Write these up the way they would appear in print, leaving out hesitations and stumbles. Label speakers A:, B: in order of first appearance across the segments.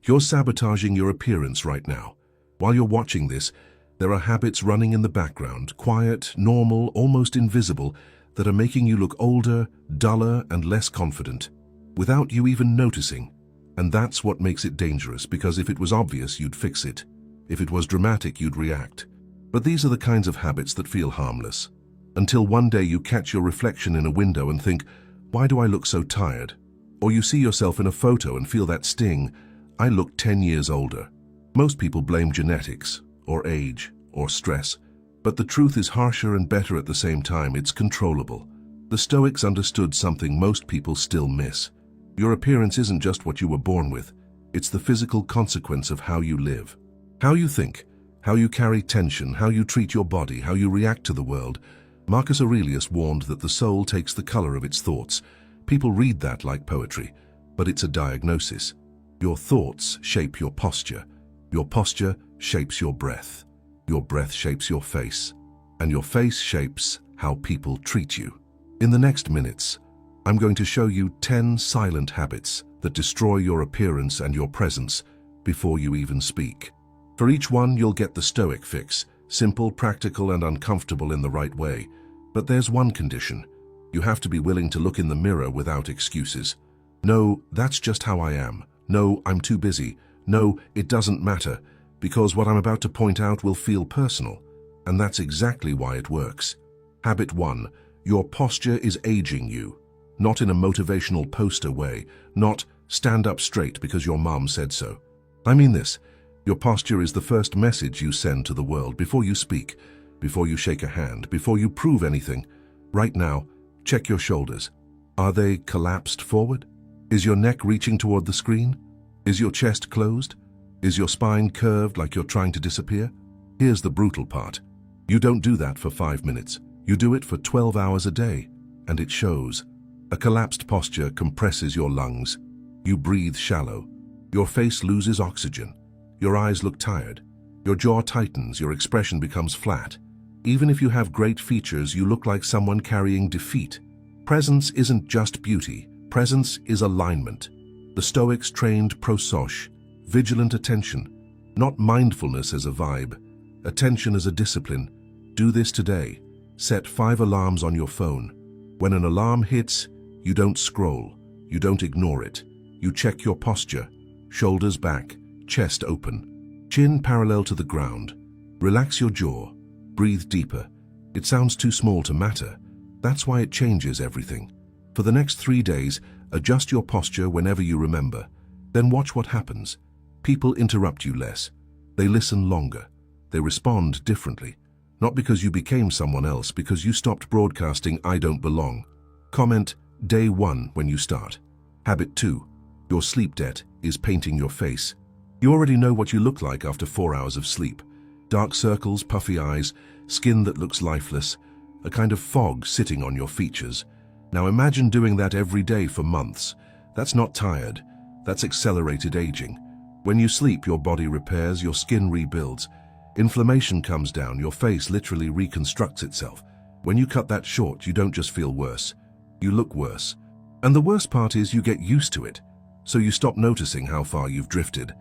A: You're sabotaging your appearance right now. While you're watching this, there are habits running in the background, quiet, normal, almost invisible, that are making you look older, duller, and less confident, without you even noticing. And that's what makes it dangerous, because if it was obvious, you'd fix it. If it was dramatic, you'd react. But these are the kinds of habits that feel harmless. Until one day you catch your reflection in a window and think, why do I look so tired? Or you see yourself in a photo and feel that sting, I look 10 years older. Most people blame genetics, or age, or stress. But the truth is harsher and better at the same time. It's controllable. The Stoics understood something most people still miss. Your appearance isn't just what you were born with. It's the physical consequence of how you live. How you think, how you carry tension, how you treat your body, how you react to the world. Marcus Aurelius warned that the soul takes the color of its thoughts. People read that like poetry, but it's a diagnosis. Your thoughts shape your posture. Your posture shapes your breath. Your breath shapes your face. And your face shapes how people treat you. In the next minutes, I'm going to show you 10 silent habits that destroy your appearance and your presence before you even speak. For each one, you'll get the Stoic fix, simple, practical, and uncomfortable in the right way. But there's one condition. You have to be willing to look in the mirror without excuses. No, that's just how I am. No, I'm too busy. No, it doesn't matter, because what I'm about to point out will feel personal. And that's exactly why it works. Habit 1. Your posture is aging you. Not in a motivational poster way. Not stand up straight because your mom said so. I mean this. Your posture is the first message you send to the world before you speak, before you shake a hand, before you prove anything. Right now, check your shoulders. Are they collapsed forward? Is your neck reaching toward the screen? Is your chest closed? Is your spine curved like you're trying to disappear? Here's the brutal part. You don't do that for 5 minutes. You do it for 12 hours a day, and it shows. A collapsed posture compresses your lungs. You breathe shallow. Your face loses oxygen. Your eyes look tired. Your jaw tightens. Your expression becomes flat. Even if you have great features, you look like someone carrying defeat. Presence isn't just beauty. Presence is alignment. The Stoics trained prososche, vigilant attention, not mindfulness as a vibe, attention as a discipline. Do this today. Set 5 alarms on your phone. When an alarm hits, you don't scroll. You don't ignore it. You check your posture. Shoulders back, chest open, chin parallel to the ground. Relax your jaw. Breathe deeper. It sounds too small to matter. That's why it changes everything. For the next 3 days, adjust your posture whenever you remember. Then watch what happens. People interrupt you less. They listen longer. They respond differently. Not because you became someone else, because you stopped broadcasting "I don't belong." Comment day 1 when you start. Habit 2. Your sleep debt is painting your face. You already know what you look like after 4 hours of sleep. Dark circles, puffy eyes, skin that looks lifeless, a kind of fog sitting on your features. Now imagine doing that every day for months. That's not tired. That's accelerated aging. When you sleep, your body repairs, your skin rebuilds. Inflammation comes down, your face literally reconstructs itself. When you cut that short, you don't just feel worse. You look worse. And the worst part is you get used to it. So you stop noticing how far you've drifted.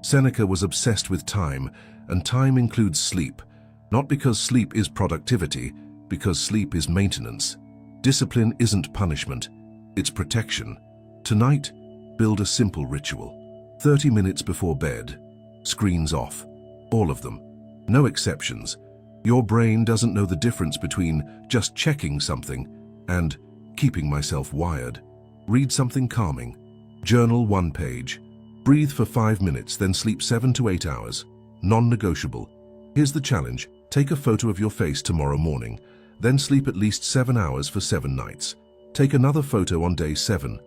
A: Seneca was obsessed with time, and time includes sleep. Not because sleep is productivity, because sleep is maintenance. Discipline isn't punishment, it's protection. Tonight, build a simple ritual. 30 minutes before bed, screens off. All of them. No exceptions. Your brain doesn't know the difference between just checking something and keeping myself wired. Read something calming. Journal 1 page. Breathe for 5 minutes, then sleep 7 to 8 hours. Non-negotiable. Here's the challenge. Take a photo of your face tomorrow morning, then sleep at least 7 hours for 7 nights. Take another photo on day 7.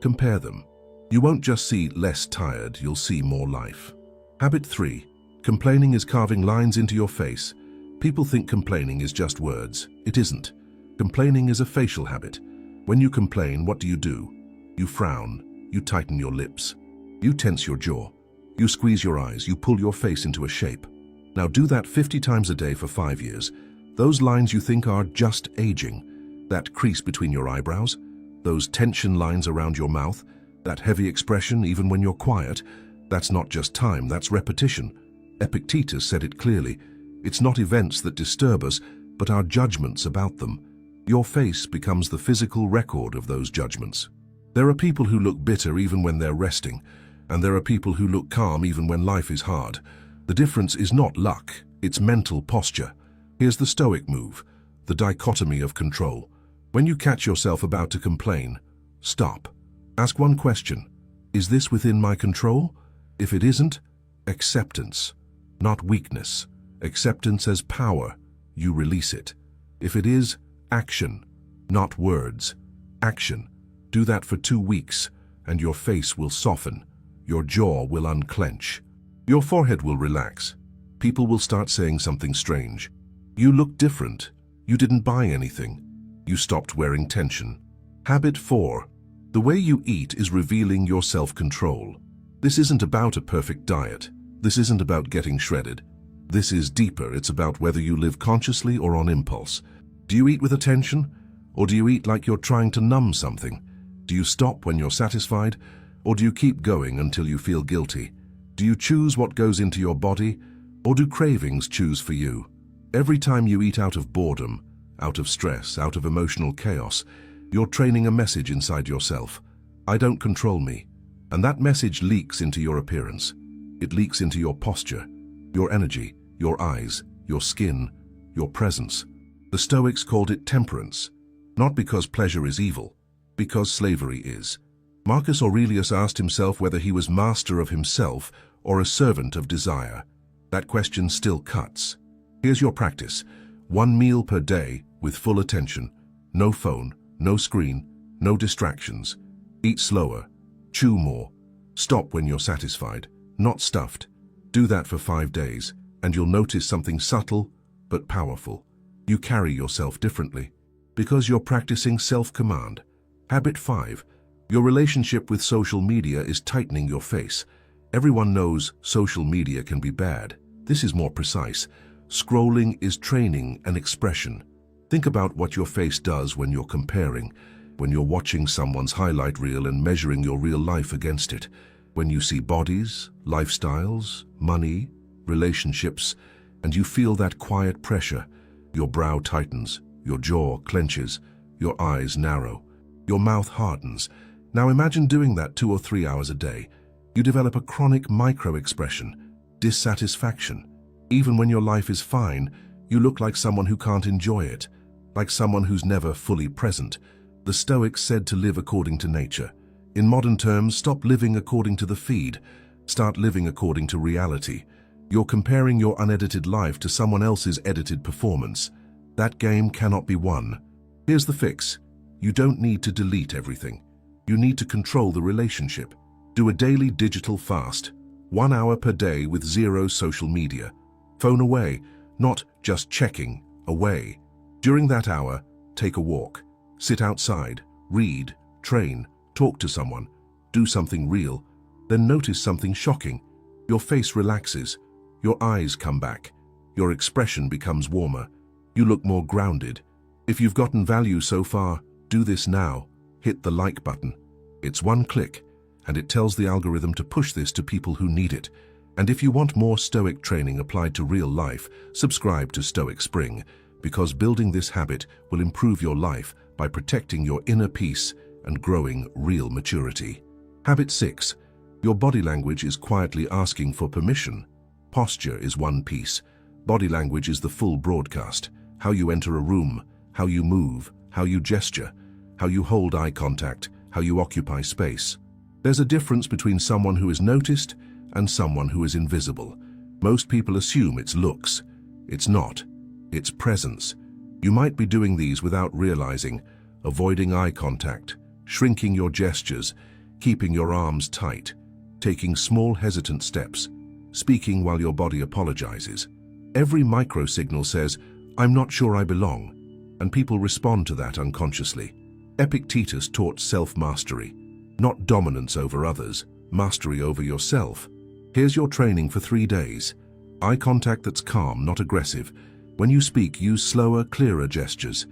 A: Compare them. You won't just see less tired, you'll see more life. Habit 3. Complaining is carving lines into your face. People think complaining is just words. It isn't. Complaining is a facial habit. When you complain, what do? You frown. You tighten your lips. You tense your jaw. You squeeze your eyes. You pull your face into a shape. Now do that 50 times a day for 5 years. Those lines you think are just aging, that crease between your eyebrows, those tension lines around your mouth, that heavy expression even when you're quiet, That's not just time, that's repetition. Epictetus said it clearly. It's not events that disturb us, but our judgments about them. Your face becomes the physical record of those judgments. There are people who look bitter even when they're resting, and there are people who look calm even when life is hard. The difference is not luck, it's mental posture. Here's the Stoic move, the dichotomy of control. When you catch yourself about to complain, stop. Ask one question. Is this within my control? If it isn't, acceptance, not weakness. Acceptance as power, you release it. If it is, action, not words. Action. Do that for 2 weeks, and your face will soften. Your jaw will unclench. Your forehead will relax. People will start saying something strange. You look different. You didn't buy anything. You stopped wearing tension. Habit 4. The way you eat is revealing your self-control. This isn't about a perfect diet. This isn't about getting shredded. This is deeper. It's about whether you live consciously or on impulse. Do you eat with attention? Or do you eat like you're trying to numb something? Do you stop when you're satisfied? Or do you keep going until you feel guilty? Do you choose what goes into your body? Or do cravings choose for you? Every time you eat out of boredom, out of stress, out of emotional chaos, you're training a message inside yourself. I don't control me. And that message leaks into your appearance. It leaks into your posture, your energy, your eyes, your skin, your presence. The Stoics called it temperance, not because pleasure is evil, because slavery is. Marcus Aurelius asked himself whether he was master of himself or a servant of desire. That question still cuts. Here's your practice. 1 meal per day with full attention. No phone, no screen, no distractions. Eat slower. Chew more. Stop when you're satisfied, not stuffed. Do that for 5 days, and you'll notice something subtle but powerful. You carry yourself differently because you're practicing self-command. Habit 5. Your relationship with social media is tightening your face. Everyone knows social media can be bad. This is more precise. Scrolling is training an expression. Think about what your face does when you're comparing, when you're watching someone's highlight reel and measuring your real life against it. When you see bodies, lifestyles, money, relationships, and you feel that quiet pressure, your brow tightens, your jaw clenches, your eyes narrow, your mouth hardens. Now imagine doing that 2 or 3 hours a day. You develop a chronic micro-expression, dissatisfaction. Even when your life is fine, you look like someone who can't enjoy it, like someone who's never fully present. The Stoics said to live according to nature. In modern terms, stop living according to the feed. Start living according to reality. You're comparing your unedited life to someone else's edited performance. That game cannot be won. Here's the fix. You don't need to delete everything. You need to control the relationship. Do a daily digital fast. 1 hour per day with 0 social media. Phone away, not just checking, away. During that hour, take a walk. Sit outside, read, train, talk to someone, do something real. Then notice something shocking. Your face relaxes. Your eyes come back. Your expression becomes warmer. You look more grounded. If you've gotten value so far, do this now. Hit the like button. It's 1 click, and it tells the algorithm to push this to people who need it. And if you want more Stoic training applied to real life, subscribe to Stoic Spring, because building this habit will improve your life by protecting your inner peace and growing real maturity. Habit 6. Your body language is quietly asking for permission. Posture is one piece. Body language is the full broadcast. How you enter a room, how you move, how you gesture, how you hold eye contact, how you occupy space. There's a difference between someone who is noticed and someone who is invisible. Most people assume it's looks. It's not. It's presence. You might be doing these without realizing, avoiding eye contact, shrinking your gestures, keeping your arms tight, taking small hesitant steps, speaking while your body apologizes. Every micro-signal says, "I'm not sure I belong," and people respond to that unconsciously. Epictetus taught self-mastery, not dominance over others, mastery over yourself. Here's your training for 3 days. Eye contact that's calm, not aggressive. When you speak, use slower, clearer gestures.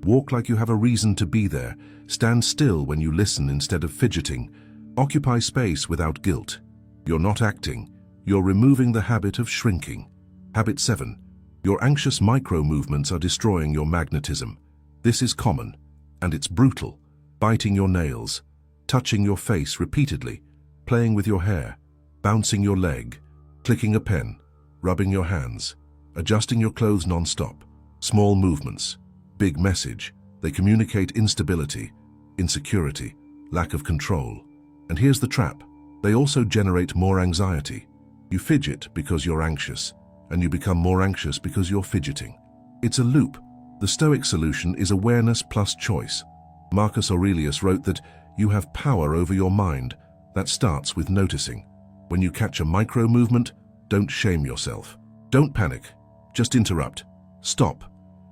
A: Walk like you have a reason to be there. Stand still when you listen instead of fidgeting. Occupy space without guilt. You're not acting. You're removing the habit of shrinking. Habit 7. Your anxious micro-movements are destroying your magnetism. This is common, and it's brutal. Biting your nails, touching your face repeatedly, playing with your hair, bouncing your leg, clicking a pen, rubbing your hands, adjusting your clothes non-stop. Small movements, big message. They communicate instability, insecurity, lack of control. And here's the trap. They also generate more anxiety. You fidget because you're anxious, and you become more anxious because you're fidgeting. It's a loop. The Stoic solution is awareness plus choice. Marcus Aurelius wrote that you have power over your mind. That starts with noticing. When you catch a micro-movement, don't shame yourself. Don't panic. Just interrupt. Stop.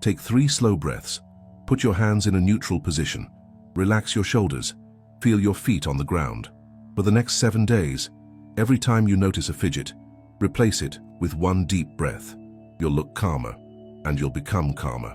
A: Take 3 slow breaths. Put your hands in a neutral position. Relax your shoulders. Feel your feet on the ground. For the next 7 days, every time you notice a fidget, replace it with 1 deep breath. You'll look calmer, and you'll become calmer.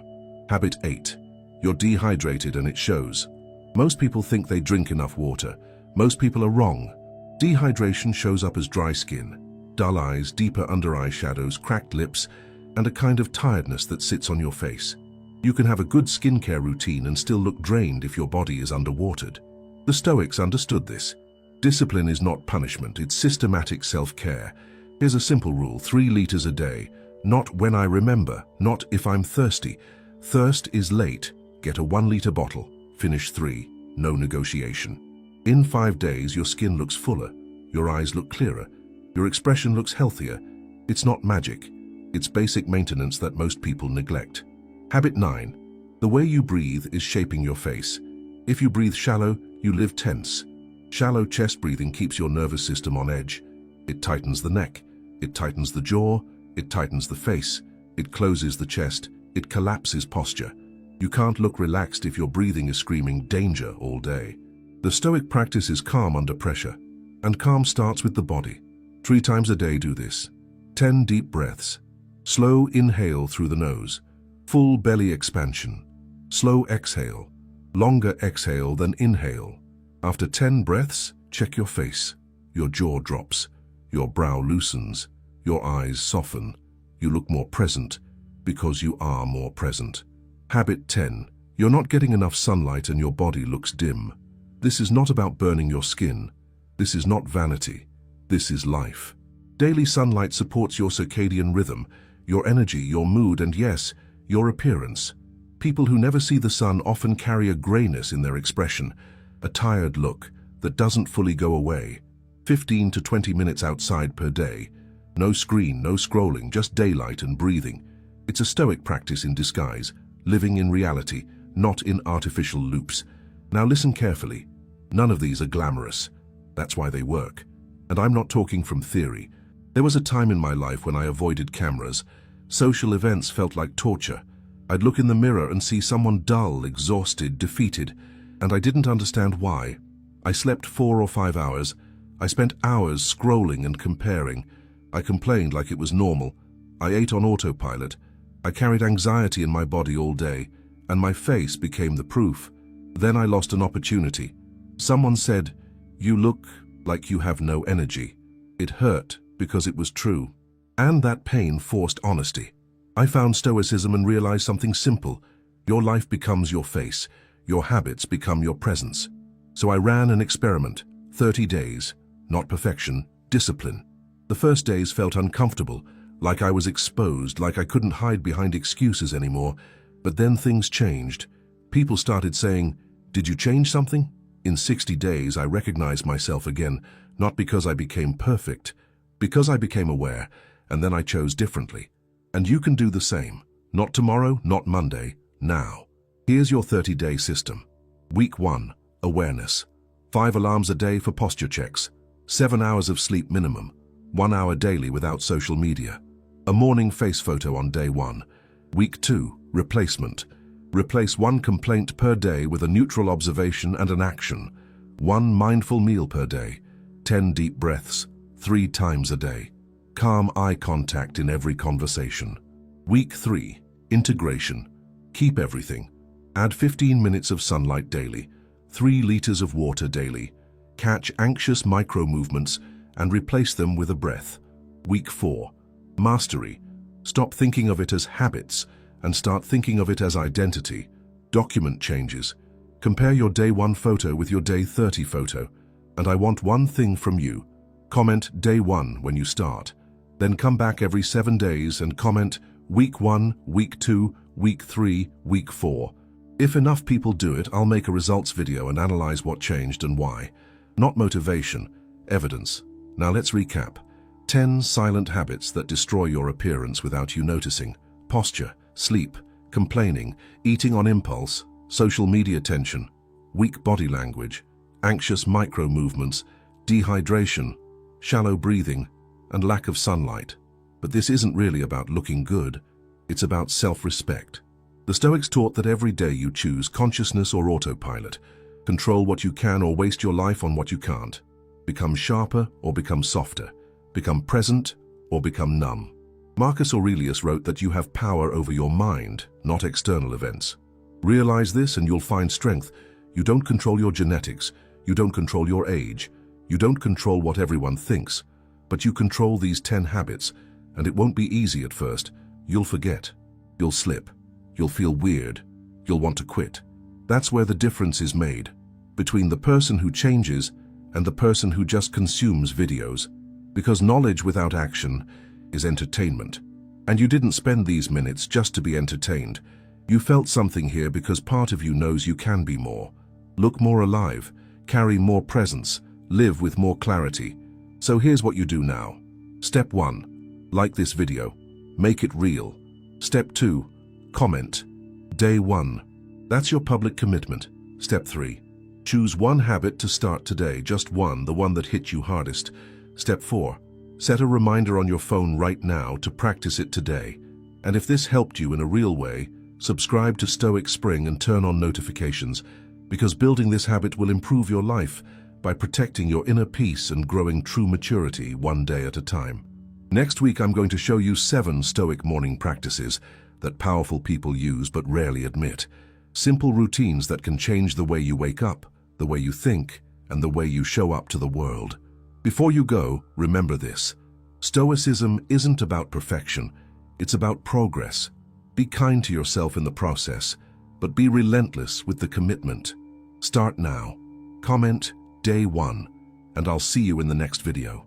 A: Habit 8. You're dehydrated and it shows. Most people think they drink enough water. Most people are wrong. Dehydration shows up as dry skin, dull eyes, deeper under-eye shadows, cracked lips, and a kind of tiredness that sits on your face. You can have a good skincare routine and still look drained if your body is underwatered. The Stoics understood this. Discipline is not punishment, it's systematic self-care. Here's a simple rule: 3 liters a day. Not when I remember, not if I'm thirsty. Thirst is late. Get a 1-liter bottle. Finish 3. No negotiation. In 5 days, your skin looks fuller. Your eyes look clearer. Your expression looks healthier. It's not magic. It's basic maintenance that most people neglect. Habit 9. The way you breathe is shaping your face. If you breathe shallow, you live tense. Shallow chest breathing keeps your nervous system on edge. It tightens the neck. It tightens the jaw. It tightens the face. It closes the chest. It collapses posture. You can't look relaxed if your breathing is screaming danger all day. The Stoic practice is calm under pressure. And calm starts with the body. 3 times a day do this. 10 deep breaths. Slow inhale through the nose. Full belly expansion. Slow exhale. Longer exhale than inhale. After 10 breaths, check your face. Your jaw drops. Your brow loosens. Your eyes soften. You look more present because you are more present. Habit 10. You're not getting enough sunlight and your body looks dim. This is not about burning your skin. This is not vanity. This is life. Daily sunlight supports your circadian rhythm, your energy, your mood, and yes, your appearance. People who never see the sun often carry a grayness in their expression, a tired look that doesn't fully go away. 15 to 20 minutes outside per day. No screen, no scrolling, just daylight and breathing. It's a Stoic practice in disguise, living in reality, not in artificial loops. Now listen carefully. None of these are glamorous. That's why they work. And I'm not talking from theory. There was a time in my life when I avoided cameras. Social events felt like torture. I'd look in the mirror and see someone dull, exhausted, defeated, and I didn't understand why. I slept 4 or 5 hours. I spent hours scrolling and comparing. I complained like it was normal. I ate on autopilot. I carried anxiety in my body all day, and my face became the proof. Then I lost an opportunity. Someone said, "You look like you have no energy." It hurt because it was true. And that pain forced honesty. I found Stoicism and realized something simple. Your life becomes your face. Your habits become your presence. So I ran an experiment. 30 days. Not perfection, discipline. The first days felt uncomfortable, like I was exposed, like I couldn't hide behind excuses anymore. But then things changed. People started saying, "Did you change something?" In 60 days, I recognized myself again, not because I became perfect, because I became aware, and then I chose differently. And you can do the same. Not tomorrow, not Monday, now. Here's your 30-day system. Week 1, awareness. 5 alarms a day for posture checks. 7 hours of sleep minimum. 1 hour daily without social media. A morning face photo on day 1. Week 2, replacement. Replace 1 complaint per day with a neutral observation and an action. 1 mindful meal per day. 10 deep breaths, 3 times a day. Calm eye contact in every conversation. Week 3, integration. Keep everything. Add 15 minutes of sunlight daily. 3 liters of water daily. Catch anxious micro-movements and replace them with a breath. Week 4. Mastery. Stop thinking of it as habits and start thinking of it as identity. Document changes. Compare your day 1 photo with your day 30 photo. And I want one thing from you. Comment day 1 when you start. Then come back every 7 days and comment week 1, week 2, week 3, week 4. If enough people do it, I'll make a results video and analyze what changed and why. Not motivation, evidence. Now let's recap. 10 silent habits that destroy your appearance without you noticing. Posture, sleep, complaining, eating on impulse, social media tension, weak body language, anxious micro-movements, dehydration, shallow breathing, and lack of sunlight. But this isn't really about looking good. It's about self-respect. The Stoics taught that every day you choose consciousness or autopilot. Control what you can or waste your life on what you can't. Become sharper or become softer. Become present or become numb. Marcus Aurelius wrote that you have power over your mind, not external events. Realize this and you'll find strength. You don't control your genetics. You don't control your age. You don't control what everyone thinks. But you control these 10 habits, and it won't be easy at first. You'll forget. You'll slip. You'll feel weird. You'll want to quit. That's where the difference is made, between the person who changes and the person who just consumes videos. Because knowledge without action is entertainment. And you didn't spend these minutes just to be entertained. You felt something here because part of you knows you can be more. Look more alive, carry more presence, live with more clarity. So here's what you do now. Step 1. Like this video. Make it real. Step 2. Comment. Day 1. That's your public commitment. Step 3. Choose one habit to start today, just one, the one that hit you hardest. Step 4. Set a reminder on your phone right now to practice it today. And if this helped you in a real way, subscribe to Stoic Spring and turn on notifications, because building this habit will improve your life by protecting your inner peace and growing true maturity one day at a time. Next week, I'm going to show you 7 Stoic morning practices that powerful people use but rarely admit. Simple routines that can change the way you wake up, the way you think, and the way you show up to the world. Before you go, remember this. Stoicism isn't about perfection. It's about progress. Be kind to yourself in the process, but be relentless with the commitment. Start now. Comment day 1, and I'll see you in the next video.